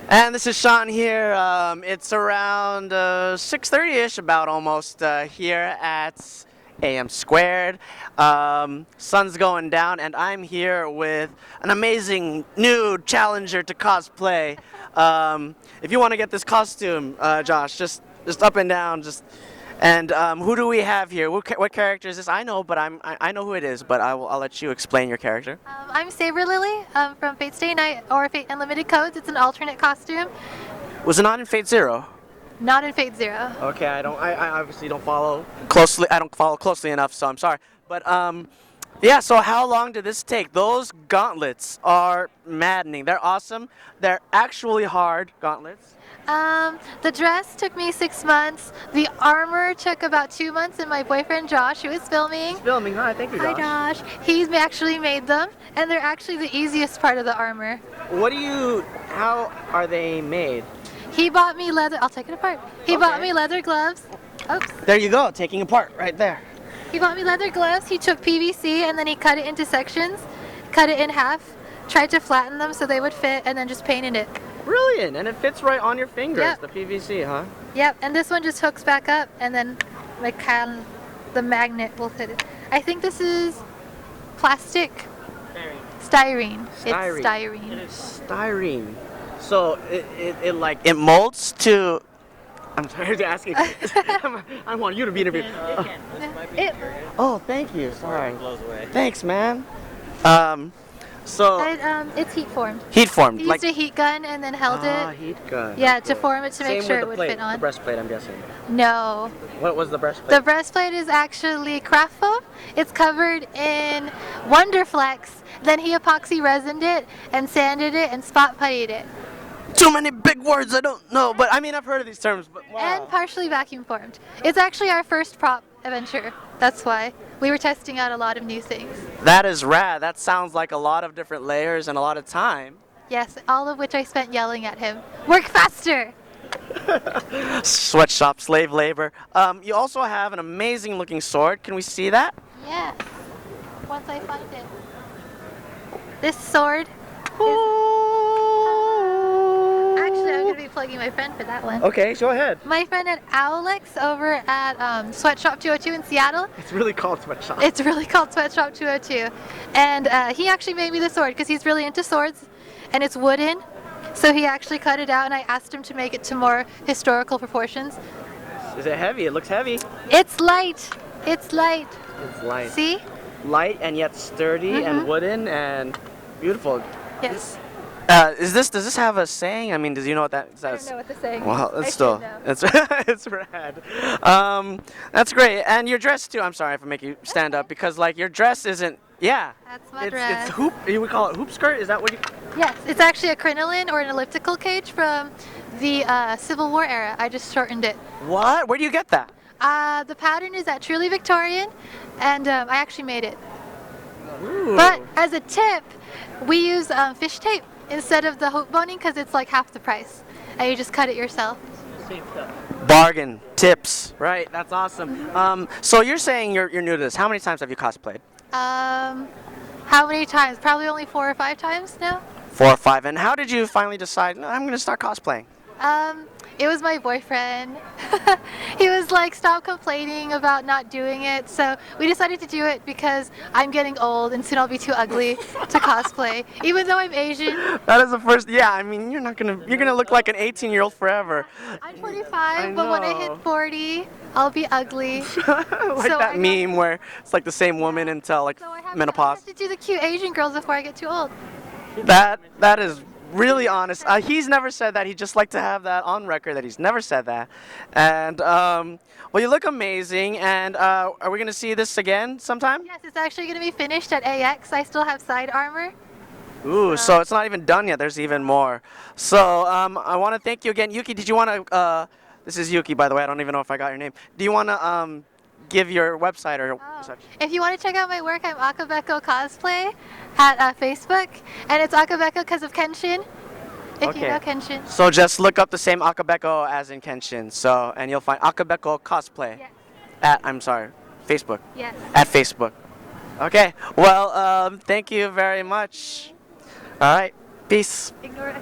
And this is Sean here. It's around 6:30ish, about almost here at AM squared. Sun's going down, and I'm here with an amazing new challenger to cosplay. If you want to get this costume, Josh, just up and down, just. And who do we have here? What character is this? I know, but I know who it is, but I'll let you explain your character. I'm Saber Lily from Fate Stay Night or Fate Unlimited Codes. It's an alternate costume, Was it not in Fate Zero? not in Fate Zero. Okay, I obviously don't follow closely. I don't follow closely enough, so I'm sorry. But yeah. So how long did this take? Those gauntlets are maddening. They're awesome. They're actually hard gauntlets. The dress took me 6 months. The armor took about 2 months, and my boyfriend Josh, who is filming. Filming. Hi, thank you, Josh. Hi Josh. He's actually made them, and they're actually the easiest part of the armor. How are they made? He bought me leather. I'll take it apart. He bought Okay. me leather gloves. Oops. There you go, taking apart right there. He bought me leather gloves. He took PVC and then he cut it into sections, cut it in half, tried to flatten them so they would fit, and then just painted it. Brilliant, and it fits right on your fingers. Yep. The PVC, huh? Yep, and this one just hooks back up, and then the magnet will hit it. I think this is plastic. Styrene. It's styrene. It is styrene. So it molds to. I'm sorry to ask you. I want you to be interviewed. Oh, thank you. Sorry. Thanks, man. So It's heat formed. heat formed, He used a heat gun and then held it. heat gun. Yeah, to form it to make Same sure with it the would plate, fit on. the breastplate, I'm guessing. No. What was the breastplate? The breastplate is actually craft foam. It's covered in Wonderflex. Then he epoxy resined it and sanded it and spot puttied it. Too many big words, I don't know, but I mean I've heard of these terms, but wow. And partially vacuum formed. It's actually our first prop adventure. That's why. We were testing out a lot of new things. That is rad. That sounds like a lot of different layers and a lot of time. Yes, all of which I spent yelling at him. Work faster! Sweatshop, slave labor. You also have an amazing looking sword. Can we see that? Yes. Once I find it. This sword is... Actually, I'm going to be plugging my friend for that one. Okay, go ahead. My friend at Alex over at Sweatshop 202 in Seattle. It's really called Sweatshop. It's really called Sweatshop 202. And he actually made me the sword because he's really into swords. And it's wooden. So he actually cut it out and I asked him to make it to more historical proportions. Is it heavy? It looks heavy. It's light. It's light. It's light. See? Light and yet sturdy and wooden and beautiful. Yes. Does this have a saying? I mean, does you know what that says? I don't know what the saying is. Well, I it's should still, know. it's rad. That's great. And your dress too. I'm sorry if I make you stand up because like your dress isn't. Yeah. That's my It's dress. hoop. You would call it hoop skirt. Is that what you? Yes, it's actually a crinoline or an elliptical cage from the Civil War era. I just shortened it. What? Where do you get that? The pattern is at Truly Victorian, and I actually made it. Ooh. But as a tip, we use fish tape instead of the hoop boning because it's like half the price, and you just cut it yourself. Bargain tips. Right. That's awesome. So you're saying you're new to this. How many times have you cosplayed? How many times? Probably only 4 or 5 times now. 4 or 5. And how did you finally decide? No, I'm going to start cosplaying. It was my boyfriend. He was like, stop complaining about not doing it. So we decided to do it because I'm getting old and soon I'll be too ugly to cosplay. Even though I'm Asian. That is the first. Yeah, I mean, you're gonna look like an 18-year-old forever. I'm 25, but when I hit 40, I'll be ugly. Like So that I meme where it's like the same woman until like So I have menopause. to do the cute Asian girls before I get too old. That is really honest. He's never said that. He'd just like to have that on record that he's never said that. And well, you look amazing. And are we gonna see this again sometime? Yes, it's actually going to be finished at AX. I still have side armor. Ooh, so it's not even done yet. There's even more. So I want to thank you again, Yuki. Did you want to? This is Yuki, by the way. I don't even know if I got your name. Do you want to give your website or such? If you want to check out my work, I'm Akabeko Cosplay at Facebook, and it's Akabeko because of Kenshin. If you know Kenshin. So just look up the same Akabeko as in Kenshin. So and you'll find Akabeko Cosplay Yes. at Facebook. Yes. At Facebook. Okay. Well, thank you very much. All right. Peace. Ignore it.